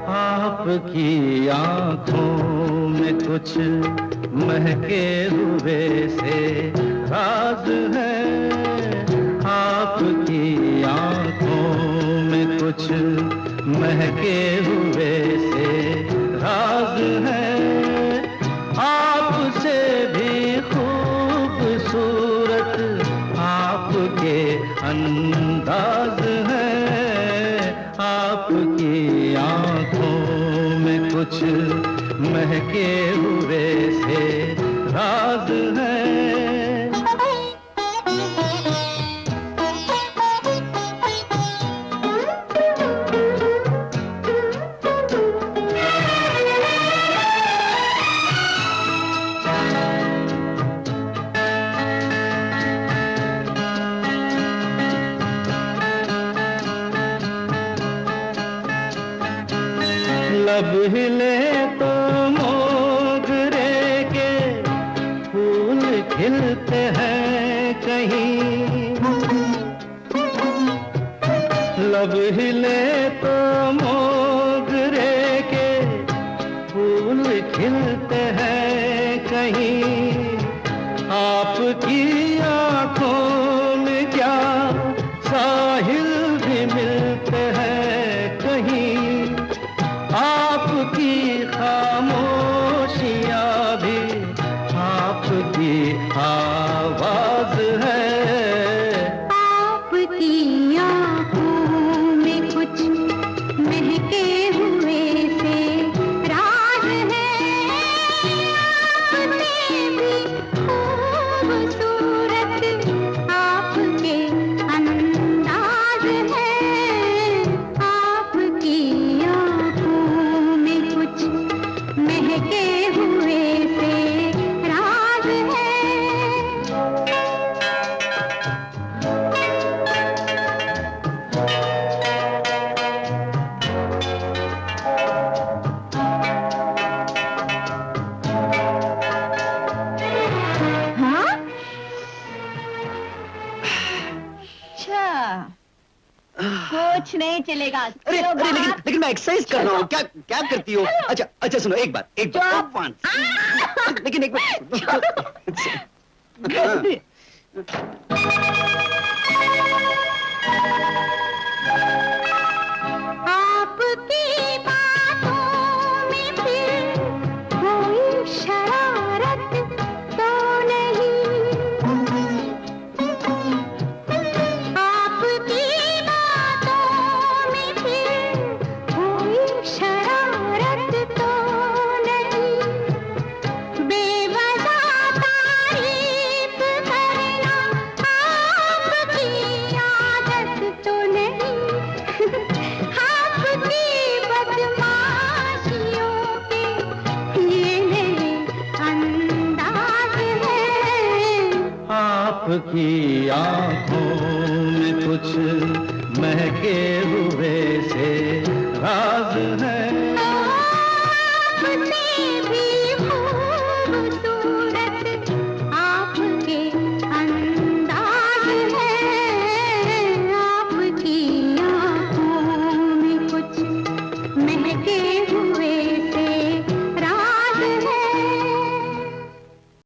आपकी आंखों में कुछ महके हुए से राज है, आपकी आंखों में कुछ महके हुए से राज है, आपसे भी खूबसूरत आपके अंदाज है, आपकी आंखों में कुछ महके हुए से राज है। लब हिले तो मोगरे के फूल खिलते हैं कहीं, लब हिले तो मोगरे के फूल खिलते हैं कहीं, आपकी आंखों में क्या साहिल भी मिलते हैं कहीं, आपकी खामोशियाँ भी आपकी आवाज है, आपकी आँखों में कुछ महके हुए से राज है, आपसे भी खूबसूरत आपके अंदाज है, आपकी महके हुए से राज है। हाँ? अच्छा, कुछ नहीं चलेगा। अरे लेकिन मैं एक्सरसाइज कर रहा हूँ। क्या क्या करती हो? अच्छा सुनो, एक बार लेकिन एक बार आपकी बातों में फिर कोई शरारत तो नहीं, आपकी बातों में फिर कोई शरारत तो नहीं, बेवजह तारीफ करना आपकी आदत तो नहीं, आपकी बदमाशियों के ये मेरे अंदाज है, आपकी आंखों में कुछ महके हुए से राज है, आपसे भी खूबसूरत